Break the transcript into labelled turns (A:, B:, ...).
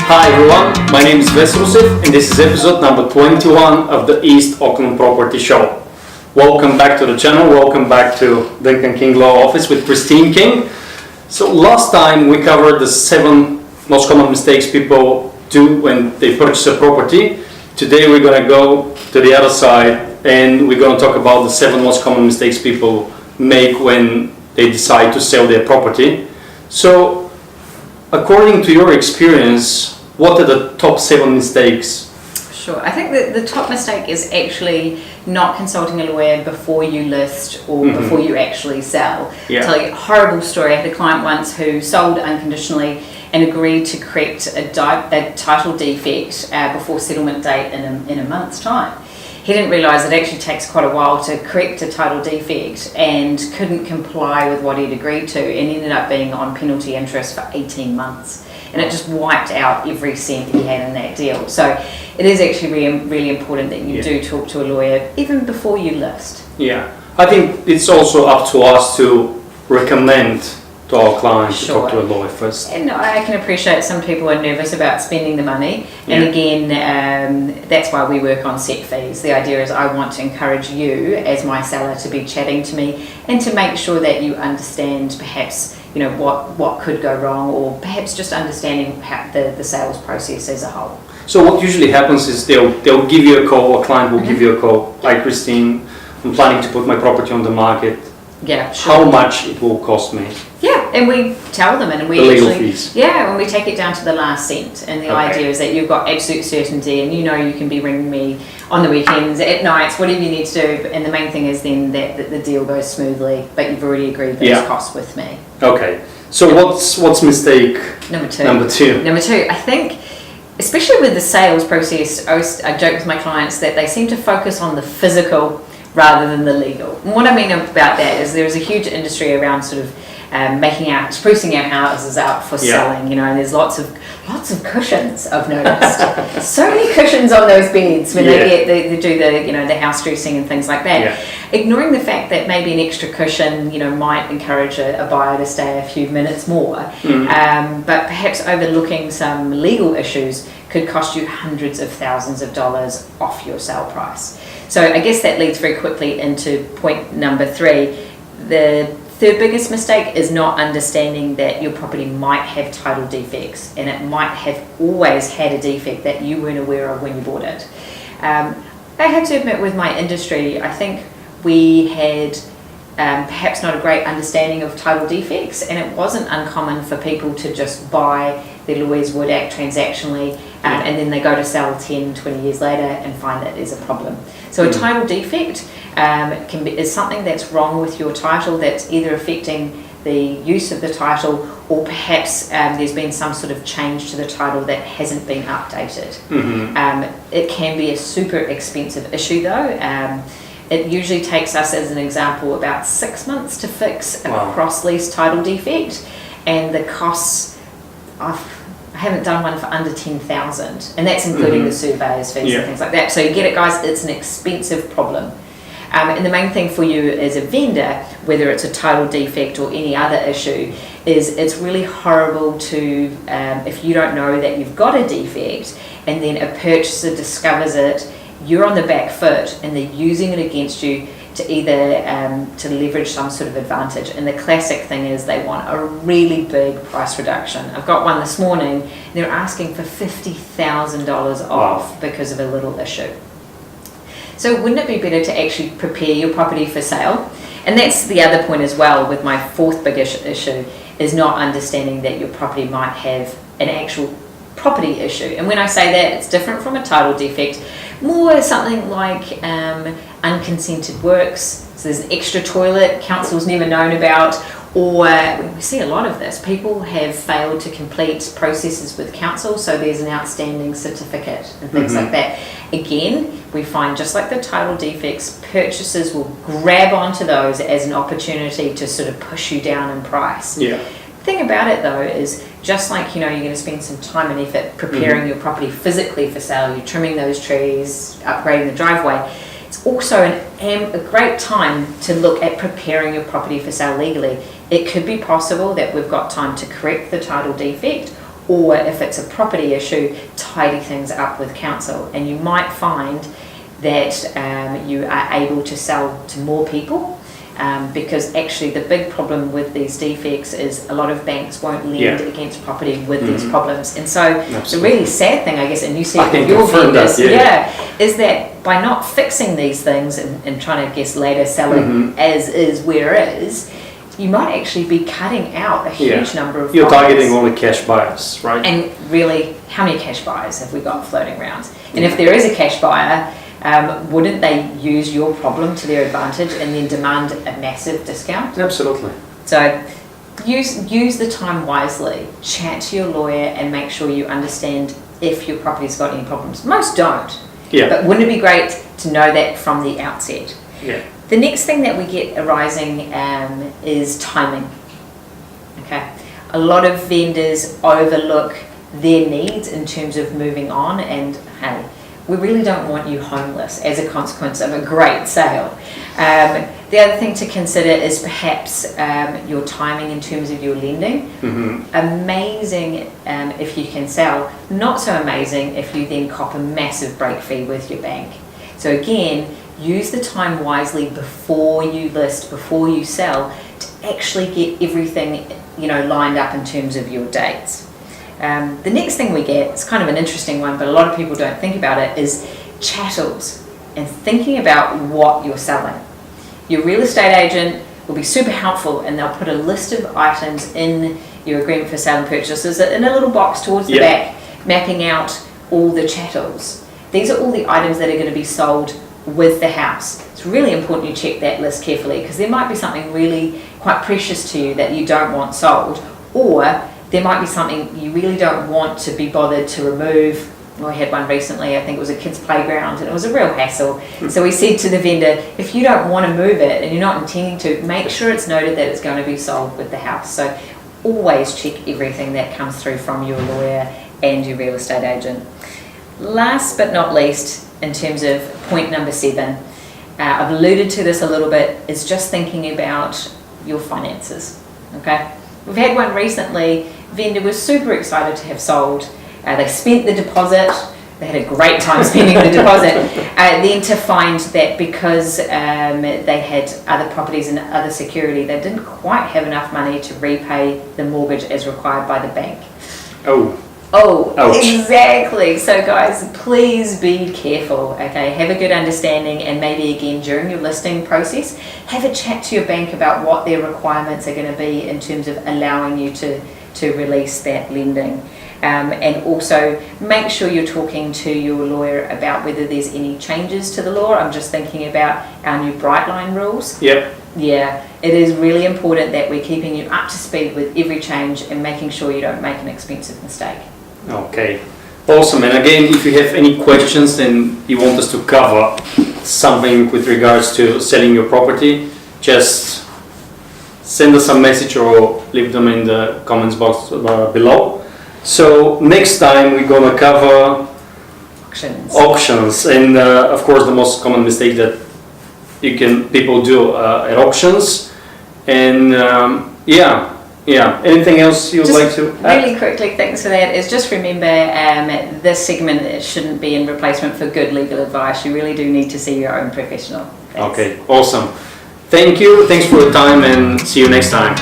A: Hi everyone, my name is Vess Rusev and this is episode number 21 of the East Auckland Property Show. Welcome back to the channel, welcome back to Kristine King Law Office with Kristine King. So last time we covered the 7 most common mistakes people do when they purchase a property. Today we're going to go to the other side and we're going to talk about the 7 most common mistakes people make when they decide to sell their property. So according to your experience, what are the top 7 mistakes?
B: Sure. I think that the top mistake is actually not consulting a lawyer before you list or before you actually sell.
A: Yeah.
B: I'll tell you a horrible story. I had a client once who sold unconditionally and agreed to correct a title defect before settlement date in a month's time. He didn't realise it actually takes quite a while to correct a title defect and couldn't comply with what he'd agreed to and ended up being on penalty interest for 18 months. And it just wiped out every cent he had in that deal. So it is actually really, really important that you do talk to a lawyer even before you list.
A: Yeah, I think it's also up to us to recommend to our clients to talk to a lawyer first.
B: And I can appreciate some people are nervous about spending the money. And again, that's why we work on set fees. The idea is I want to encourage you as my seller to be chatting to me and to make sure that you understand perhaps what could go wrong, or perhaps just understanding the sales process as a whole.
A: So what usually happens is they'll give you a call, a client will give you a call. Hi Kristine, I'm planning to put my property on the market.
B: Yeah, sure.
A: How much it will cost me?
B: Yeah, and we tell them, and we
A: the legal
B: actually,
A: fees.
B: Yeah, and we take it down to the last cent. And the idea is that you've got absolute certainty, and you can be ringing me on the weekends, at nights, whatever you need to do. And the main thing is then that the deal goes smoothly, but you've already agreed those costs with me.
A: Okay. So what's mistake
B: number two? Number two, I think, especially with the sales process, I joke with my clients that they seem to focus on the physical rather than the legal. And what I mean about that is there's a huge industry around sort of sprucing our houses up for selling, and there's lots of cushions I've noticed. So many cushions on those beds when they do the house dressing and things like that. Yeah. Ignoring the fact that maybe an extra cushion, might encourage a buyer to stay a few minutes more. But perhaps overlooking some legal issues could cost you hundreds of thousands of dollars off your sale price. So I guess that leads very quickly into point number 3. The third biggest mistake is not understanding that your property might have title defects, and it might have always had a defect that you weren't aware of when you bought it. I have to admit, with my industry, I think we had perhaps not a great understanding of title defects, and it wasn't uncommon for people to just buy their lawyers would act transactionally and then they go to sell 10, 20 years later and find that there's a problem. So a title defect is something that's wrong with your title that's either affecting the use of the title, or perhaps there's been some sort of change to the title that hasn't been updated. It can be a super expensive issue though. It usually takes us, as an example, about 6 months to fix a cross-lease title defect, and the costs, I haven't done one for under 10,000, and that's including the surveyor's fees and things like that. So you get it, guys, it's an expensive problem. And the main thing for you as a vendor, whether it's a title defect or any other issue, is it's really horrible to, if you don't know that you've got a defect and then a purchaser discovers it, you're on the back foot and they're using it against you to either to leverage some sort of advantage. And the classic thing is they want a really big price reduction. I've got one this morning, and they're asking for $50,000 off because of a little issue. So wouldn't it be better to actually prepare your property for sale? And that's the other point as well with my 4th big issue, is not understanding that your property might have an actual property issue. And when I say that, it's different from a title defect, more something like unconsented works. So there's an extra toilet council's never known about, or we see a lot of this. People have failed to complete processes with council, so there's an outstanding certificate and things like that. Again, we find, just like the title defects, purchasers will grab onto those as an opportunity to sort of push you down in price. The thing about it though is, just like you're going to spend some time and effort preparing your property physically for sale, you're trimming those trees, upgrading the driveway, it's also a great time to look at preparing your property for sale legally. It could be possible that we've got time to correct the title defect, or if it's a property issue, tidy things up with council. And you might find that you are able to sell to more people, because actually the big problem with these defects is a lot of banks won't lend against property with these problems. And so the really sad thing, I guess, and you see it with your vendors, is that by not fixing these things and trying to, guess, later sell it as is where it is, you might actually be cutting out a huge number of
A: You're
B: buyers.
A: targeting only cash buyers, right?
B: And really, how many cash buyers have we got floating around? And if there is a cash buyer, wouldn't they use your problem to their advantage and then demand a massive discount?
A: Absolutely.
B: So use the time wisely. Chat to your lawyer and make sure you understand if your property's got any problems. Most don't.
A: Yeah.
B: But wouldn't it be great to know that from the outset?
A: Yeah.
B: The next thing that we get arising is timing. Okay, a lot of vendors overlook their needs in terms of moving on, and hey, we really don't want you homeless as a consequence of a great sale. The other thing to consider is perhaps your timing in terms of your lending. Amazing if you can sell, not so amazing if you then cop a massive break fee with your bank. So again, use the time wisely before you list, before you sell, to actually get everything lined up in terms of your dates. The next thing we get, it's kind of an interesting one, but a lot of people don't think about it, is chattels and thinking about what you're selling. Your real estate agent will be super helpful, and they'll put a list of items in your agreement for sale and purchases in a little box towards the back, mapping out all the chattels. These are all the items that are going to be sold with the house. It's really important you check that list carefully, because there might be something really quite precious to you that you don't want sold, or there might be something you really don't want to be bothered to remove. I had one recently, I think it was a kid's playground, and it was a real hassle. So we said to the vendor, if you don't want to move it and you're not intending to, make sure it's noted that it's going to be sold with the house. So always check everything that comes through from your lawyer and your real estate agent. Last but not least, in terms of point number 7, I've alluded to this a little bit, is just thinking about your finances. Okay, we've had one recently. Vendor was super excited to have sold. They spent the deposit. They had a great time spending the deposit. Then to find that because they had other properties and other security, they didn't quite have enough money to repay the mortgage as required by the bank. Oh, ouch. Exactly. So guys, please be careful, okay? Have a good understanding, and maybe again during your listing process, have a chat to your bank about what their requirements are going to be in terms of allowing you to release that lending. And also make sure you're talking to your lawyer about whether there's any changes to the law. I'm just thinking about our new Bright Line rules.
A: Yep.
B: Yeah, it is really important that we're keeping you up to speed with every change and making sure you don't make an expensive mistake.
A: Okay, awesome. And again, if you have any questions and you want us to cover something with regards to selling your property, just send us a message or leave them in the comments box below. So next time we're gonna cover auctions, and of course the most common mistake that people do at auctions. And anything else you'd like to add?
B: Really quickly, thanks for that, is just remember this segment shouldn't be in replacement for good legal advice. You really do need to see your own professional. Thanks.
A: Okay, awesome. Thank you, thanks for your time, and see you next time.